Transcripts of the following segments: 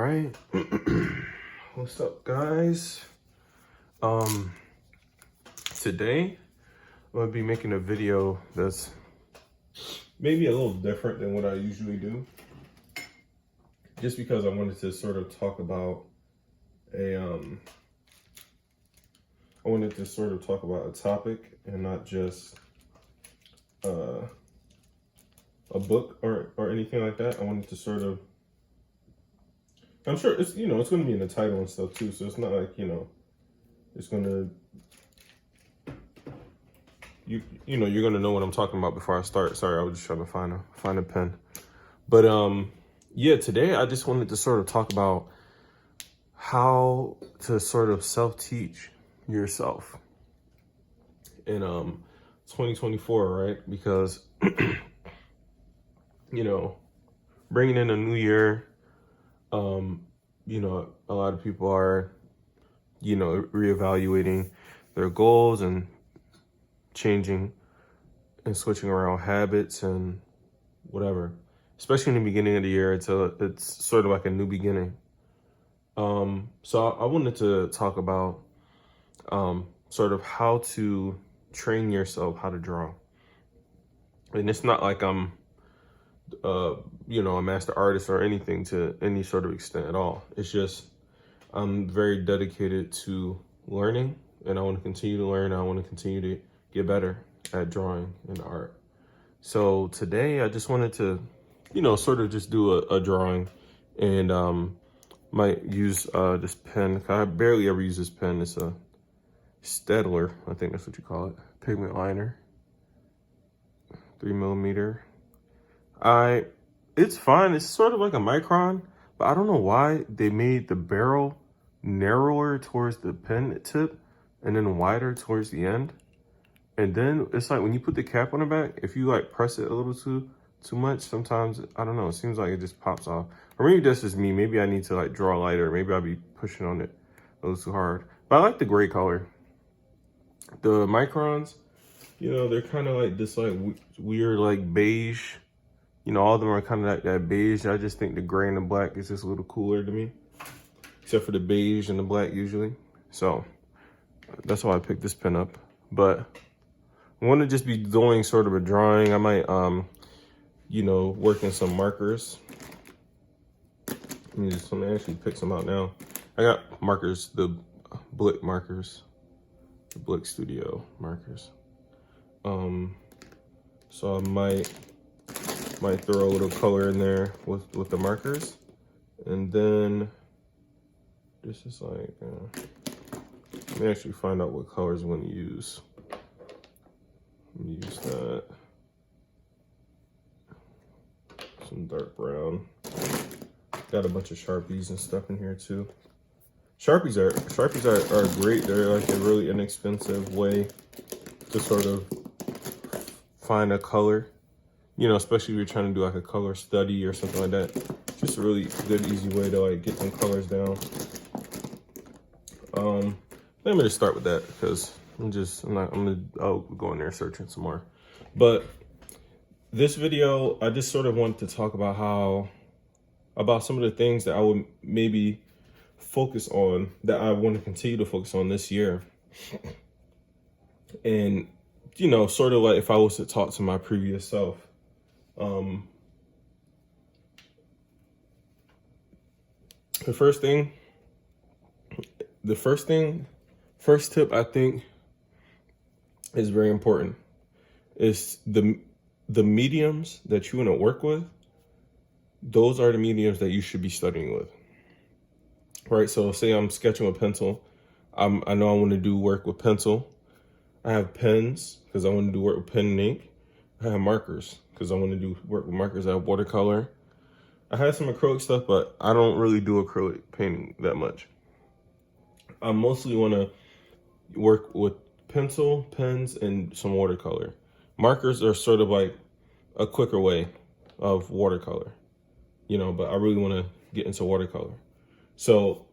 right. What's up, guys? Today I'm gonna be making a video that's maybe a little different than what I usually do, just because I wanted to sort of talk about a topic and not just a book or anything like that. I wanted to sort of, I'm sure it's it's going to be in the title and stuff too, so it's not like it's going to you're going to know what I'm talking about before I start. Sorry, I was just trying to find a pen. But yeah, today I just wanted to sort of talk about how to sort of self-teach yourself in 2024, right? Because bringing in a new year, a lot of people are reevaluating their goals and changing and switching around habits and whatever. Especially in the beginning of the year, it's sort of like a new beginning. So I wanted to talk about sort of how to train yourself how to draw. And it's not like I'm a master artist or anything to any sort of extent at all. It's just I'm very dedicated to learning, and I want to continue to learn. I want to continue to get better at drawing and art. So today I just wanted to, sort of just do a drawing, and might use this pen. I barely ever use this pen. It's a Staedtler, I think that's what you call it, pigment liner, 3mm. It's fine. It's sort of like a micron, but I don't know why they made the barrel narrower towards the pen tip and then wider towards the end. And then it's like when you put the cap on the back, if you like press it a little too much, sometimes, I don't know, it seems like it just pops off. Or maybe that's just me. Maybe I need to like draw lighter. Maybe I'll be pushing on it a little too hard. But I like the gray color. The microns, they're kind of like this like weird like beige. All of them are kind of like that beige. I just think the gray and the black is just a little cooler to me, except for the beige and the black usually. So that's why I picked this pen up. But I want to just be doing sort of a drawing. I might, work in some markers. Let me actually pick some out now. I got markers, the Blick markers, the Blick Studio markers. So I might throw a little color in there with the markers, and then this is like let me actually find out what colors I want to use. Let me use that, some dark brown. Got a bunch of Sharpies and stuff in here too. Sharpies are great. They're like a really inexpensive way to sort of find a color. Especially if you're trying to do like a color study or something like that. Just a really good, easy way to like get some colors down. Let me just start with that because I'll go in there searching some more. But this video, I just sort of wanted to talk about some of the things that I would maybe focus on, that I want to continue to focus on this year. And, sort of like if I was to talk to my previous self. First tip I think is very important is the mediums that you want to work with. Those are the mediums that you should be studying with, right? So say I'm sketching with pencil. I know I want to do work with pencil. I have pens because I want to do work with pen and ink. I have markers because I want to do work with markers. I have watercolor. I have some acrylic stuff, but I don't really do acrylic painting that much. I mostly want to work with pencil, pens, and some watercolor. Markers are sort of like a quicker way of watercolor, but I really want to get into watercolor. So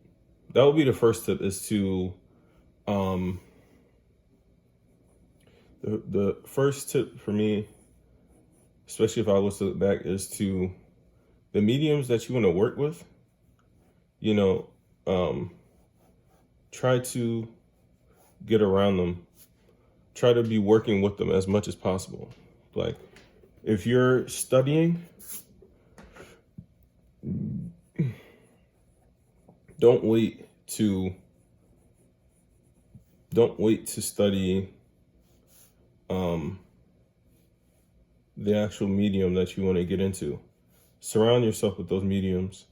that would be the first tip, is to, the first tip for me, especially if I was to look back, is to, the mediums that you want to work with, you know, try to get around them. Try to be working with them as much as possible. Like, if you're studying, don't wait to study the actual medium that you want to get into. Surround yourself with those mediums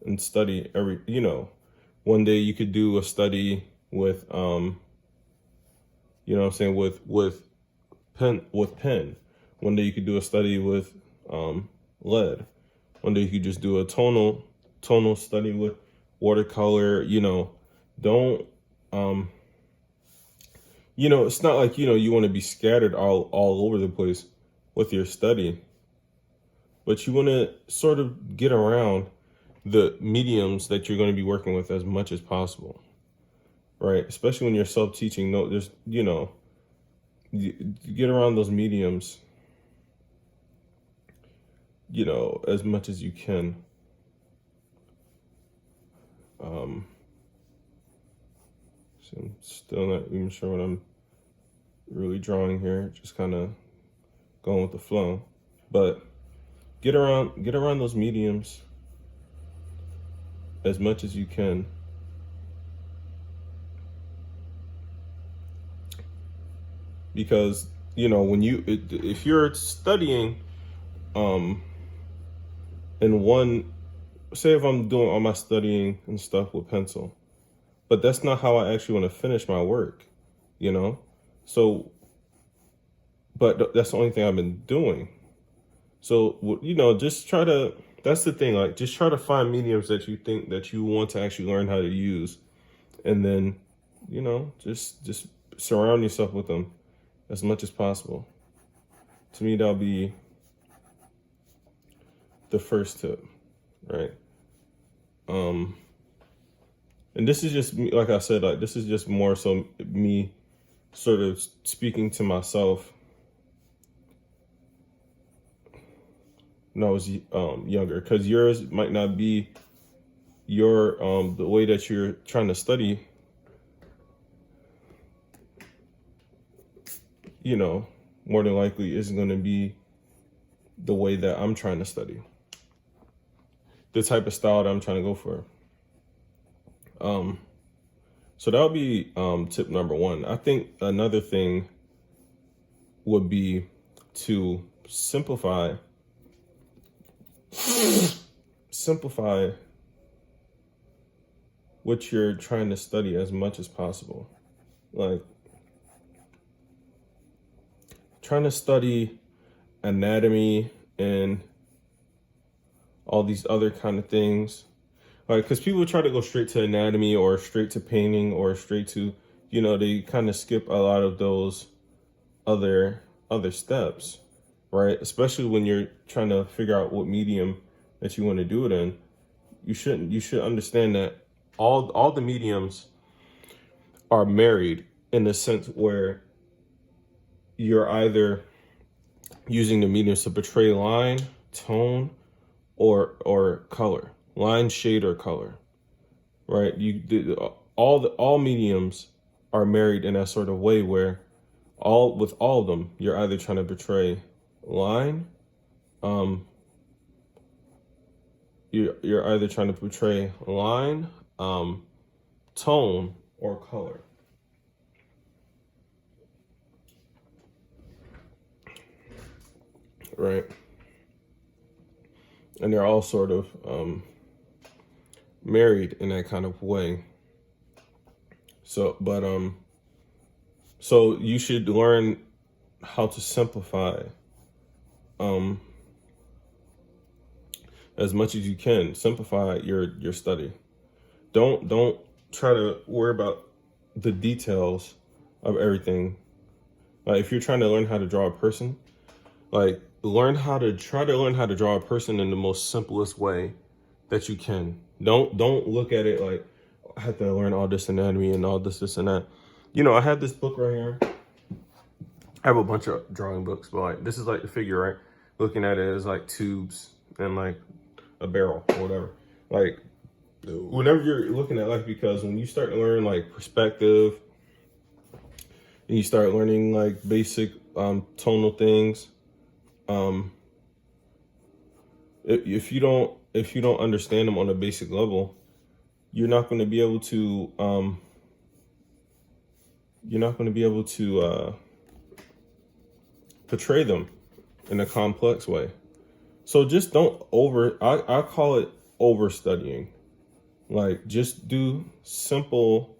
and study every, one day you could do a study with you know what I'm saying, with pen. One day you could do a study with lead. One day you could just do a tonal study with watercolor. Don't it's not like you want to be scattered all over the place with your study, but you want to sort of get around the mediums that you're going to be working with as much as possible, right? Especially when you're self-teaching. No, there's you get around those mediums, as much as you can. So I'm still not even sure what I'm really drawing here. Just kind of going with the flow, but get around those mediums as much as you can. Because when if you're studying in one, say if I'm doing all my studying and stuff with pencil, but that's not how I actually want to finish my work, so but that's the only thing I've been doing. So just try to, that's the thing, like, just try to find mediums that you think that you want to actually learn how to use, and then just surround yourself with them as much as possible. To me, that'll be the first tip, right? And this is just me, like I said, like, this is just more so me sort of speaking to myself when I was younger, because yours might not be your the way that you're trying to study, more than likely isn't going to be the way that I'm trying to study, the type of style that I'm trying to go for. So that'll be tip number one. I think another thing would be to simplify what you're trying to study as much as possible. Like, trying to study anatomy and all these other kind of things, like, because people try to go straight to anatomy or straight to painting or straight to, they kind of skip a lot of those other steps, right? Especially when you're trying to figure out what medium that you want to do it in. You should understand that all the mediums are married, in the sense where you're either using the mediums to portray line, tone, or color, line, shade, or color, right? All mediums are married in that sort of way, where with all of them, you're either trying to portray line, you're either trying to portray line, tone, or color. Right? And they're all sort of married in that kind of way. So, but so you should learn how to simplify as much as you can. Simplify your study. Don't try to worry about the details of everything. Like, if you're trying to learn how to draw a person, like, try to learn how to draw a person in the most simplest way that you can. Don't look at it like, I have to learn all this anatomy and all this and that. I have this book right here. I have a bunch of drawing books, but like, this is like the figure, right? Looking at it as like tubes and like a barrel or whatever. Like, whenever you're looking at life, because when you start to learn like perspective and you start learning like basic tonal things, if you don't understand them on a basic level, you're not going to be able to portray them in a complex way. So just don't I call it over studying. Like, just do simple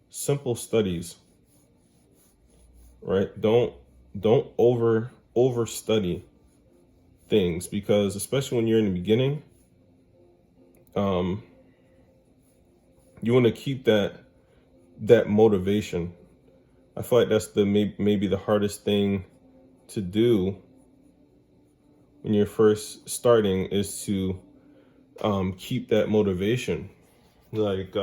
studies, right? Don't over study things, because especially when you're in the beginning, you want to keep that motivation. I feel like that's maybe the hardest thing to do when you're first starting, is to keep that motivation. Like,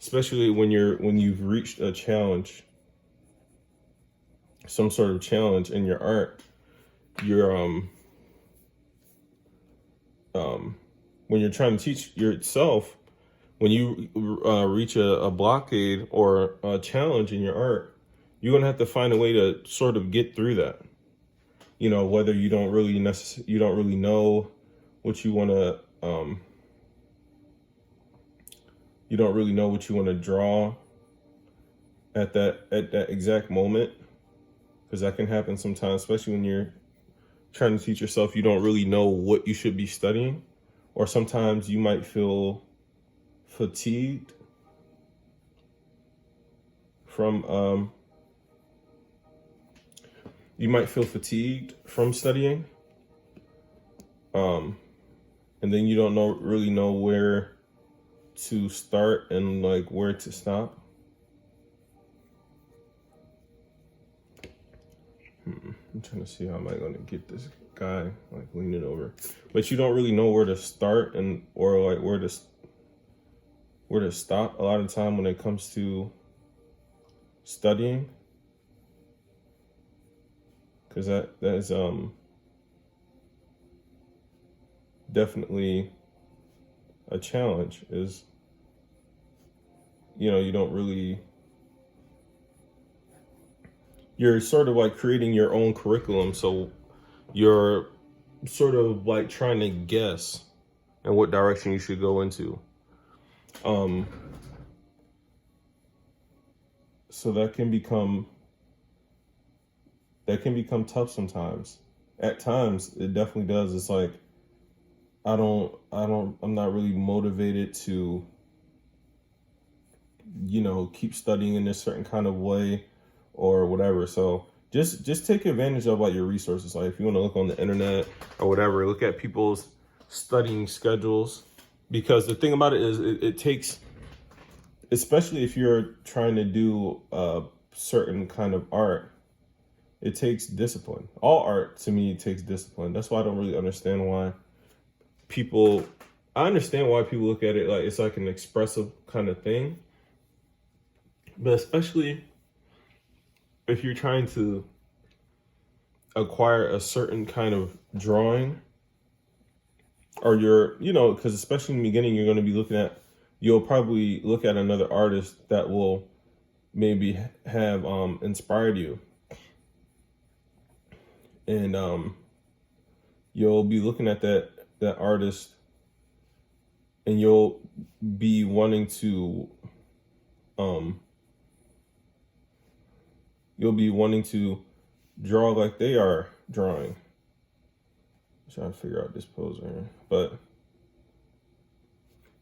especially when you've reached a challenge, some sort of challenge in your art, you're when you're trying to teach yourself, when you reach a blockade or a challenge in your art, you're gonna have to find a way to sort of get through that. You know, whether you don't really know what you want to you don't really know what you want to draw at that exact moment, because that can happen sometimes, especially when you're trying to teach yourself. You don't really know what you should be studying, or sometimes you might feel fatigued from studying, and then you don't really know where to start and like where to stop. I'm trying to see how am I going to get this guy like leaning over, but you don't really know where to start or like where to stop a lot of time when it comes to studying, because that is definitely a challenge. Is, you don't really, you're sort of like creating your own curriculum, so you're sort of like trying to guess in what direction you should go into. So that can become tough sometimes. At times it definitely does. It's like I'm not really motivated to keep studying in this certain kind of way or whatever. So just take advantage of like your resources. Like, if you want to look on the internet or whatever, look at people's studying schedules, because the thing about it is it takes, especially if you're trying to do a certain kind of art, it takes discipline. All art to me takes discipline. That's why I don't really understand why I understand why people look at it like it's like an expressive kind of thing, but especially if you're trying to acquire a certain kind of drawing, or because especially in the beginning, you'll probably look at another artist that will maybe have inspired you, and you'll be looking at that artist, and you'll be wanting to draw like they are drawing. I'm trying to figure out this pose right here, but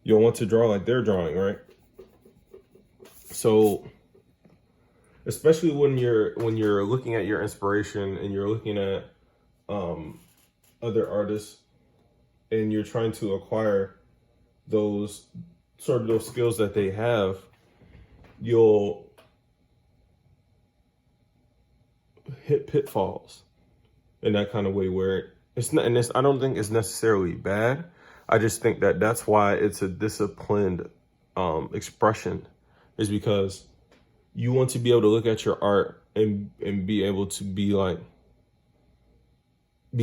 you'll want to draw like they're drawing, right? So especially when you're looking at your inspiration and you're looking at other artists, and you're trying to acquire those skills that they have, you'll hit pitfalls in that kind of way where it's not, and I don't think it's necessarily bad. I just think that that's why it's a disciplined expression, is because you want to be able to look at your art and be able to be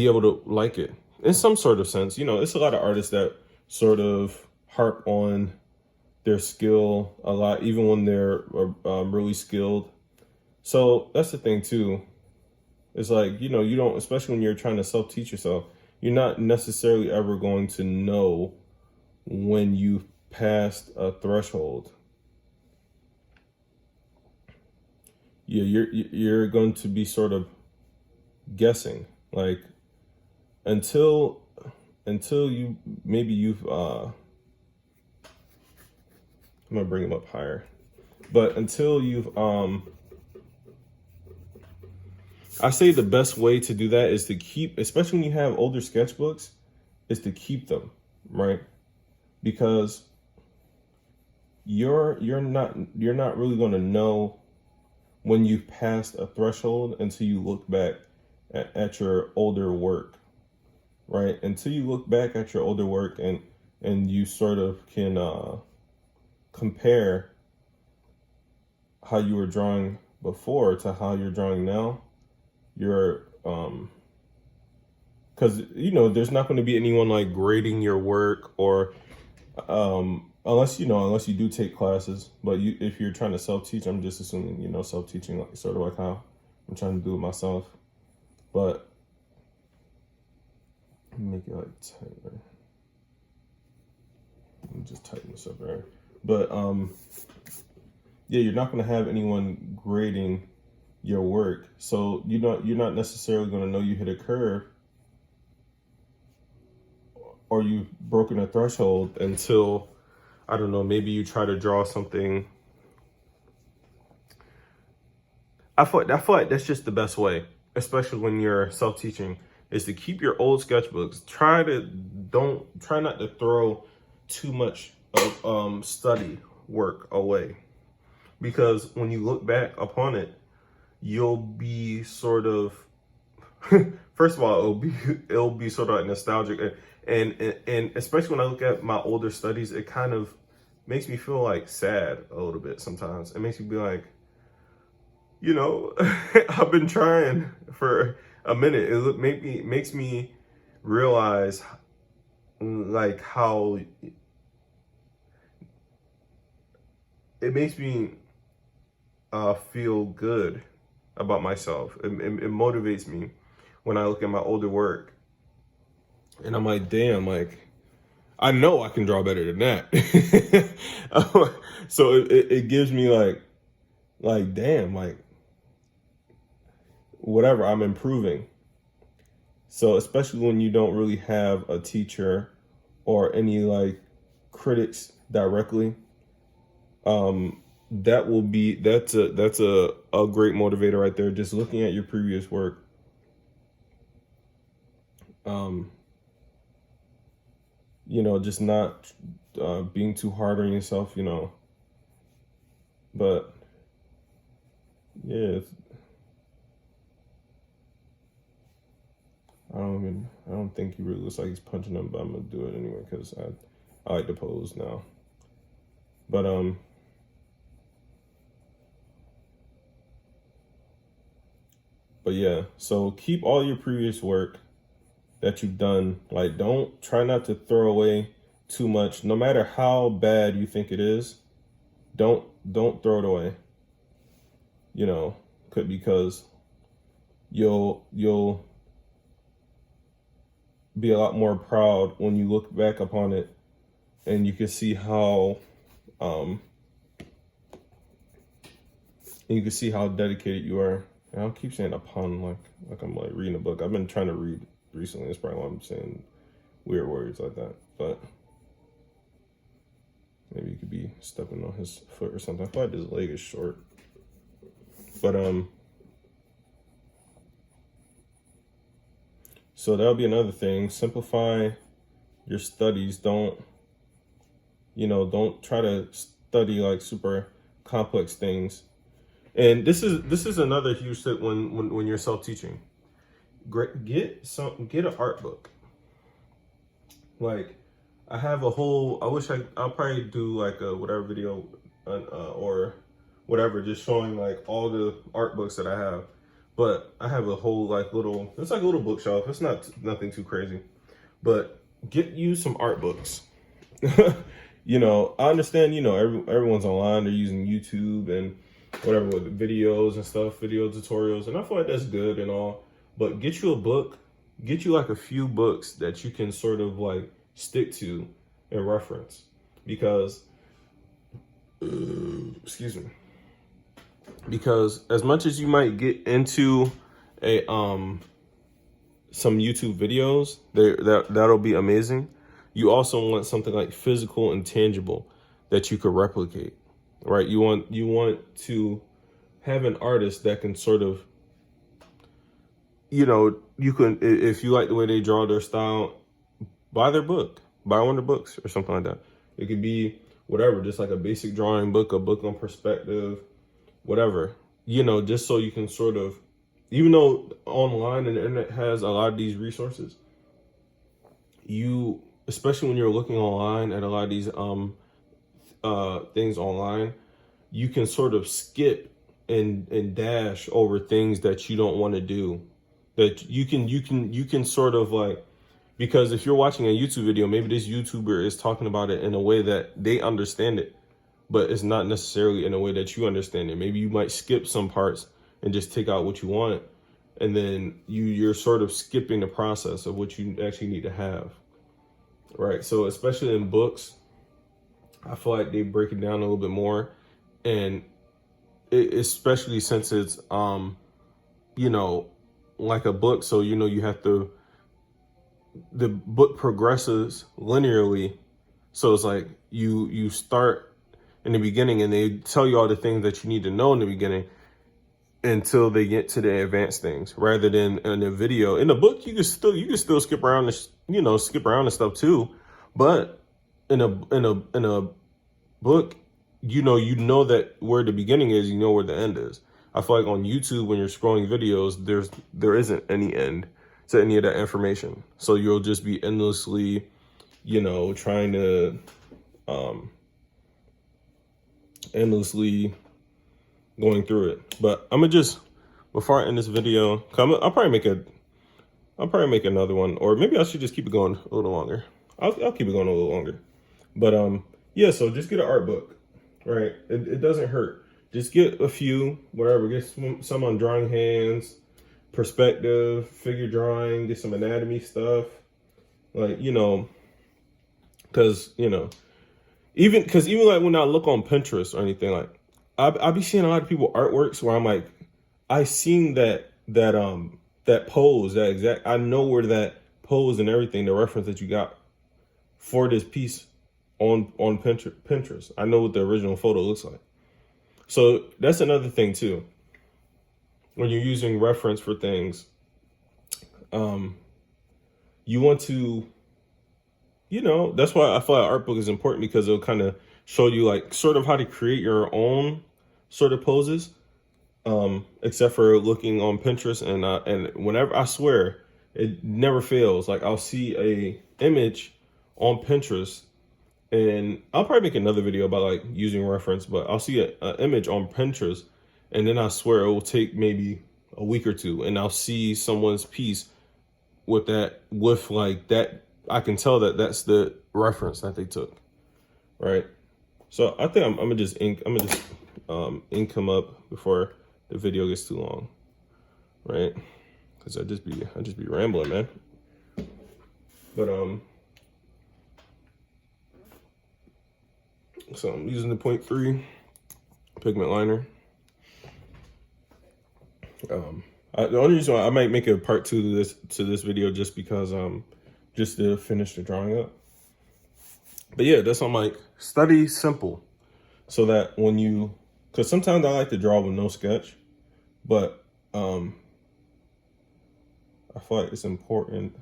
able to like it in some sort of sense. It's a lot of artists that sort of harp on their skill a lot, even when they're really skilled. So that's the thing too. It's like, you know, you don't, especially when you're trying to self-teach yourself, you're not necessarily ever going to know when you've passed a threshold. Yeah, you're going to be sort of guessing, like until you maybe you've I'm gonna bring him up higher, but until you've I say the best way to do that is to keep, especially when you have older sketchbooks, is to keep them, right? Because you're not really going to know when you've passed a threshold until you look back at your older work, right? Until you look back at your older work and you sort of can compare how you were drawing before to how you're drawing now. You're because you know there's not going to be anyone like grading your work, or unless you do take classes. But if you're trying to self-teach, I'm just assuming self-teaching, like sort of like how I'm trying to do it myself. But make it like tighter. Let me just tighten this up there. But yeah, you're not going to have anyone grading your work, so you're not necessarily going to know you hit a curve or you've broken a threshold until, I don't know, maybe you try to draw something. I feel like that's just the best way, especially when you're self-teaching, is to keep your old sketchbooks. Try not to throw too much of study work away, because when you look back upon it, you'll be sort of first of all, it'll be sort of like nostalgic, and especially when I look at my older studies, it kind of makes me feel like sad a little bit sometimes. It makes me be like, I've been trying for a minute. It makes me realize like how it makes me feel good about myself. It motivates me when I look at my older work, and I'm like, damn, like I know I can draw better than that. So it gives me like damn, like whatever, I'm improving. So especially when you don't really have a teacher or any like critics directly, that's a great motivator right there. Just looking at your previous work, just not being too hard on yourself, but yeah, I don't think he really looks like he's punching him, but I'm gonna do it anyway because I like to pose now. But yeah, so keep all your previous work that you've done. Like, don't try not to throw away too much, no matter how bad you think it is. Don't throw it away. Because you'll be a lot more proud when you look back upon it, and you can see how dedicated you are. And I'll keep saying a pun like I'm like reading a book. I've been trying to read recently. That's probably why I'm saying weird words like that. But maybe you could be stepping on his foot or something. I feel like his leg is short. But so that'll be another thing. Simplify your studies. Don't try to study like super complex things. And this is another huge tip when you're self-teaching. Get an art book. Like, I have a whole, I'll probably do like a whatever video or whatever, just showing like all the art books that I have. But I have a whole it's like a little bookshelf. It's nothing too crazy. But get you some art books. You know, I understand, you know, everyone's online, they're using YouTube and whatever with videos and stuff, video tutorials, and I feel like that's good and all, but get you a book, get you like a few books that you can sort of like stick to and reference, because excuse me, because as much as you might get into a some YouTube videos, that'll be amazing. You also want something like physical and tangible that you could replicate, right? You want to have an artist that can sort of, you know, you can, if you like the way they draw their style, buy their book, buy one of the books or something like that. It could be whatever, just like a basic drawing book, a book on perspective, whatever, you know, just so you can sort of, even though online and the internet has a lot of these resources, you, especially when you're looking online at a lot of these things online, you can sort of skip and dash over things that you don't want to do, that you can sort of like, because if you're watching a YouTube video, maybe this YouTuber is talking about it in a way that they understand it, but it's not necessarily in a way that you understand it. Maybe you might skip some parts and just take out what you want, and then you're sort of skipping the process of what you actually need to have, right? So especially in books, I feel like they break it down a little bit more, and especially since it's you know, like a book, so you know you have to, the book progresses linearly, so it's like you start in the beginning and they tell you all the things that you need to know in the beginning until they get to the advanced things, rather than in a video. In a book, you can still skip around this, you know, skip around and stuff too, but in a book, you know that where the beginning is, you know where the end is. I feel like on YouTube, when you're scrolling videos, there isn't any end to any of that information, so you'll just be endlessly, you know, trying to endlessly going through it. But I'm gonna just, before I end this video, I'll probably make another one, or maybe I should just keep it going a little longer. I'll keep it going a little longer. But yeah, so just get an art book, right? It doesn't hurt. Just get a few, whatever. Get some on drawing hands, perspective, figure drawing. Get some anatomy stuff, like, you know, because you know, even like when I look on Pinterest or anything, like I be seeing a lot of people artworks where I'm like, I seen that pose, that exact, I know where that pose and everything, the reference that you got for this piece on Pinterest. I know what the original photo looks like. So that's another thing too. When you're using reference for things, you want to, you know, that's why I feel like art book is important, because it'll kind of show you like sort of how to create your own sort of poses. Except for looking on Pinterest, and whenever, I swear it never fails. Like I'll see a image on Pinterest, and I'll probably make another video about like using reference, but I'll see an image on Pinterest, and then I swear it will take maybe a week or two, and I'll see someone's piece with that, with like that, I can tell that that's the reference that they took, right? So I think I'm gonna just ink them up before the video gets too long, right? Because I just be rambling, man. But so I'm using the 0.3 pigment liner. The only reason why I might make a part 2 to this video, just because just to finish the drawing up. But yeah, that's on like study simple, so that when you, because sometimes I like to draw with no sketch, but I feel like it's important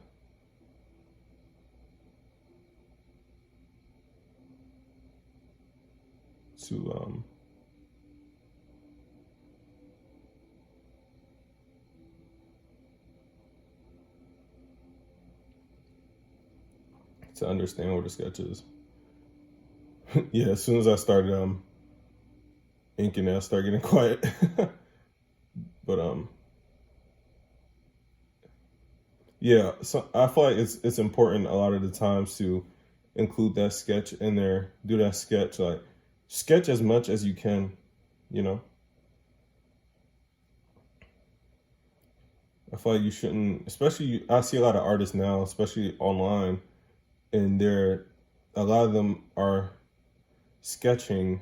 to understand what the sketch is. Yeah, as soon as I started inking it, I started getting quiet. But yeah, so I feel like it's important a lot of the times to include that sketch in there, do that sketch, like sketch as much as you can, you know. I feel like you shouldn't, especially I see a lot of artists now, especially online, and a lot of them are sketching.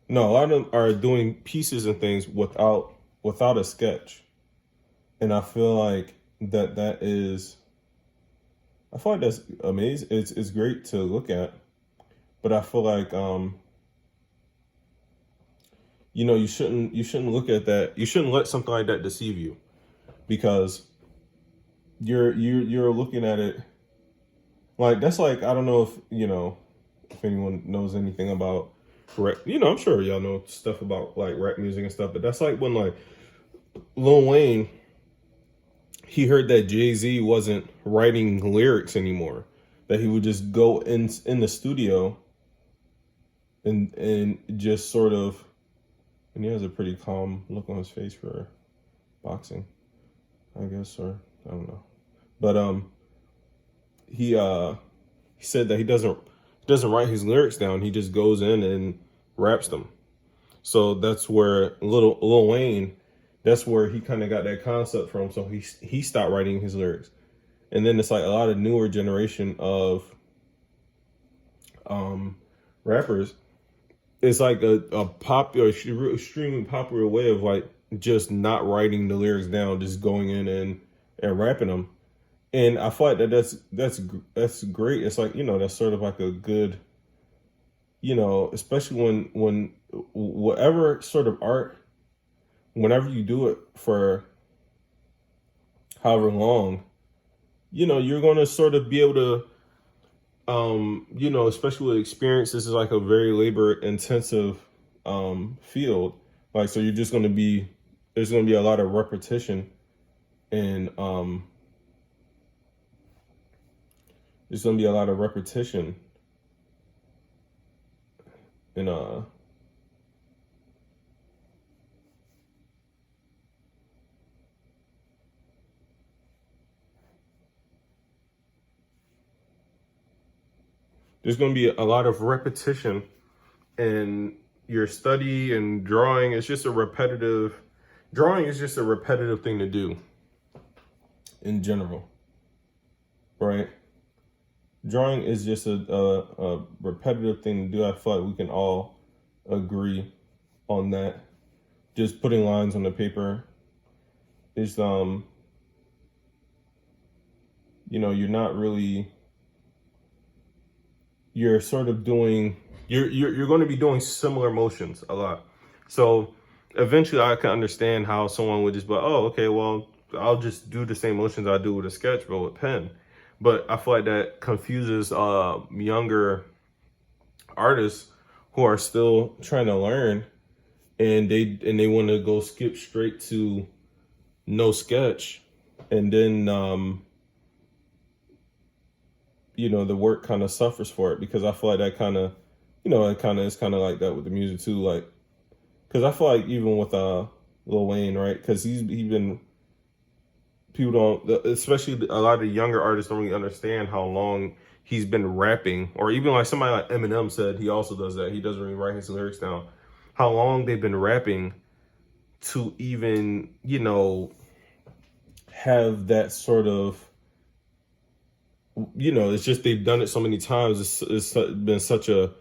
No, a lot of them are doing pieces and things without a sketch, and I feel like that is, I feel like that's amazing. It's great to look at, but I feel like you shouldn't look at that. You shouldn't let something like that deceive you, because you're looking at it like that's like, I don't know if anyone knows anything about rap. I'm sure y'all know stuff about like rap music and stuff, but that's like when like Lil Wayne, he heard that Jay-Z wasn't writing lyrics anymore, that he would just go in the studio and just sort of, and he has a pretty calm look on his face for boxing, I guess, or I don't know. But he said that he doesn't write his lyrics down. He just goes in and raps them. So that's where Lil Wayne, that's where he kind of got that concept from. So he stopped writing his lyrics, and then it's like a lot of newer generation of rappers. It's like a popular, extremely popular way of like just not writing the lyrics down, just going in and rapping them. And I feel like that's great. It's like, that's sort of like a good, especially when whatever sort of art, whenever you do it for however long, you're going to sort of be able to, especially with experience, this is like a very labor intensive field. Like, so you're just going to be, there's going to be a lot of repetition, and there's going to be a lot of repetition and there's going to be a lot of repetition in your study, and drawing is just a repetitive thing to do in general, right? Drawing is just a repetitive thing to do. I feel like we can all agree on that. Just putting lines on the paper is you're not really, you're sort of doing, you're going to be doing similar motions a lot. So eventually I can understand how someone would just be like, oh, okay, well, I'll just do the same motions I do with a sketch, but with pen. But I feel like that confuses younger artists who are still trying to learn, and they want to go skip straight to no sketch, and then the work kind of suffers for it, because I feel like that kind of, it's kind of like that with the music too, like, because I feel like even with Lil Wayne, right, because he's been, people don't, especially a lot of the younger artists don't really understand how long he's been rapping, or even like somebody like Eminem said he also does that. He doesn't really write his lyrics down. How long they've been rapping to even, have that sort of, it's just they've done it so many times. It's been such a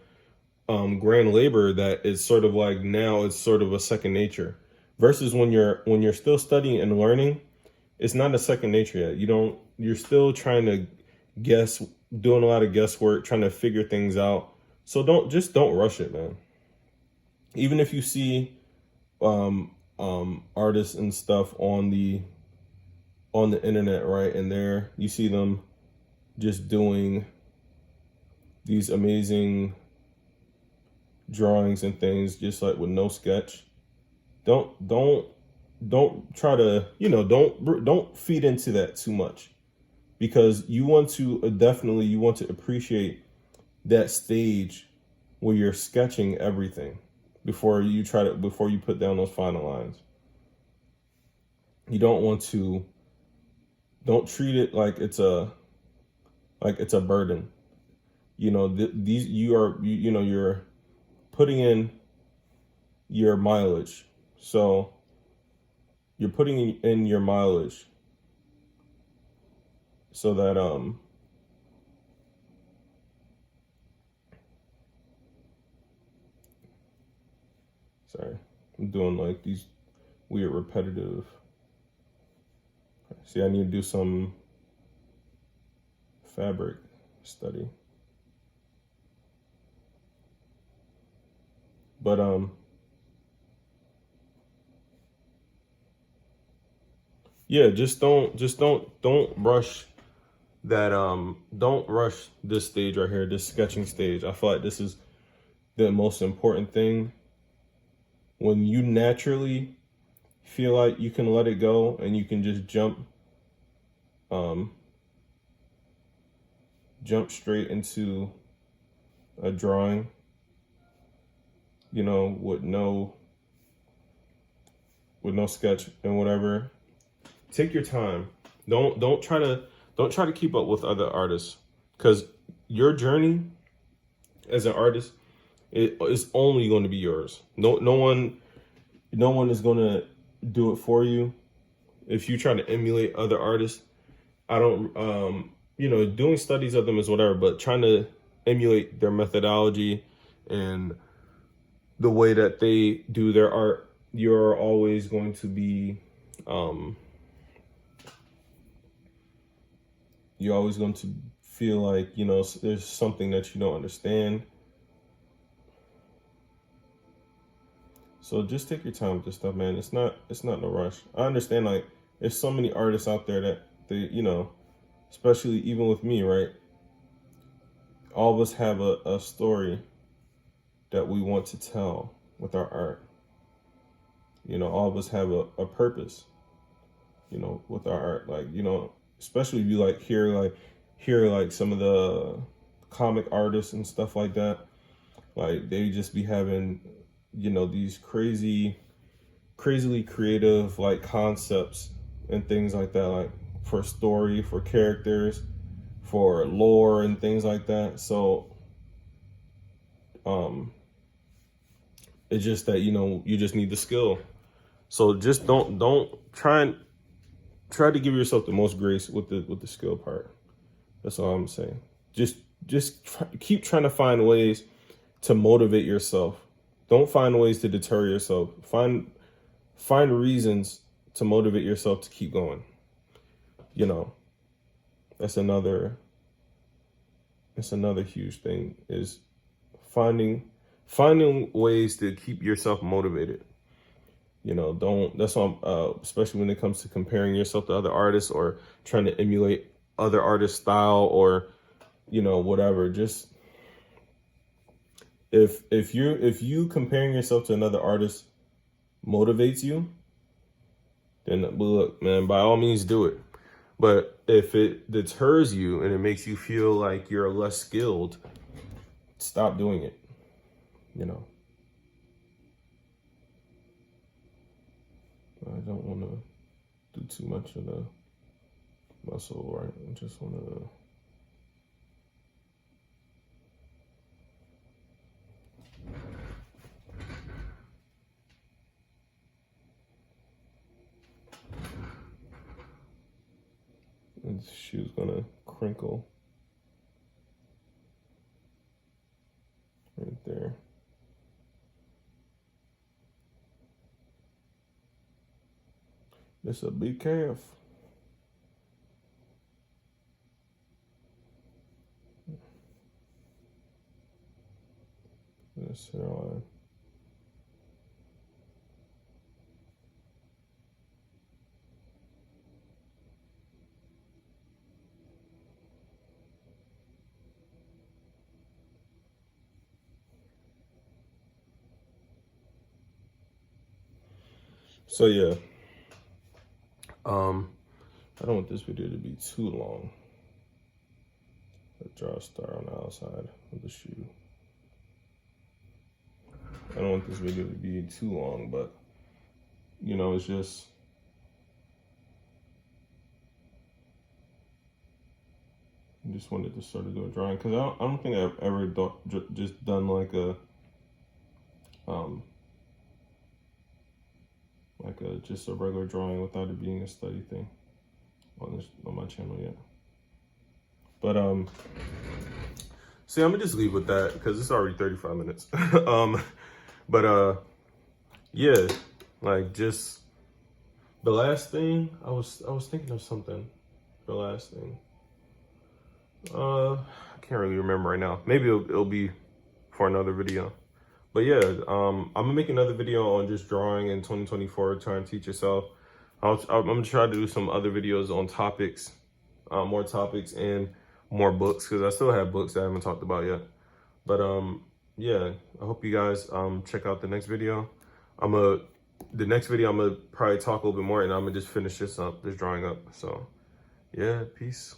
grand labor that it's sort of like now it's sort of a second nature. Versus when you're still studying and learning, it's not a second nature yet. You're still trying to guess, doing a lot of guesswork, trying to figure things out. So don't rush it, man. Even if you see artists and stuff on the internet, right, and you see them just doing these amazing drawings and things, just like with no sketch. Don't try to, don't feed into that too much, because you want to appreciate that stage where you're sketching everything before you put down those final lines. You don't treat it like it's a burden. you know, these you know, you're putting in your mileage. So you're putting in your mileage so that sorry, I'm doing like these weird repetitive. See, I need to do some fabric study. But yeah, don't rush that don't rush this stage right here, this sketching stage. I feel like this is the most important thing. When you naturally feel like you can let it go and you can just um jump straight into a drawing, you know, with no sketch and whatever. Take your time. Don't try to keep up with other artists, because your journey as an artist, it is only going to be yours. No one is going to do it for you. If you try to emulate other artists, I don't you know, doing studies of them is whatever, but trying to emulate their methodology and the way that they do their art, you're always going to be you're always going to feel like, you know, there's something that you don't understand. So just take your time with this stuff, man. It's not no rush. I understand, like, there's so many artists out there that they, you know, especially even with me, right? All of us have a story that we want to tell with our art. You know, all of us have a purpose, you know, with our art. Like, you know, especially if you hear like some of the comic artists and stuff like that. Like, they just be having, you know, these crazily creative like concepts and things like that, like for story, for characters, for lore and things like that. So it's just that, you know, you just need the skill. So just don't try to give yourself the most grace with the skill part. That's all I'm saying. Keep trying to find ways to motivate yourself. Don't find ways to deter yourself. Find reasons to motivate yourself to keep going. You know, that's another huge thing, is finding ways to keep yourself motivated. You know, that's why especially when it comes to comparing yourself to other artists or trying to emulate other artists' style, or, you know, whatever. Just if you comparing yourself to another artist motivates you, then look, man, by all means do it. But if it deters you and it makes you feel like you're less skilled, stop doing it. You know, I don't want to do too much of the muscle, right? I just want to. And she was gonna crinkle right there. This a big calf. This hairline. So yeah, I don't want this video to be too long. Let's draw a star on the outside of the shoe. I don't want this video to be too long, but, you know, it's just, just wanted to start doing drawing because I don't think I've ever just done like a just a regular drawing without it being a study thing on my channel yet. But see, I'm gonna just leave with that because it's already 35 minutes. Yeah, like just the last thing I was thinking of something. The last thing. I can't really remember right now. Maybe it'll be for another video. But yeah, I'm gonna make another video on just drawing in 2024, trying to teach yourself. I'm gonna try to do some other videos on topics, more topics and more books, because I still have books that I haven't talked about yet. But yeah, I hope you guys check out the next video. The next video I'm gonna probably talk a little bit more, and I'm gonna just finish this drawing up. So yeah, peace.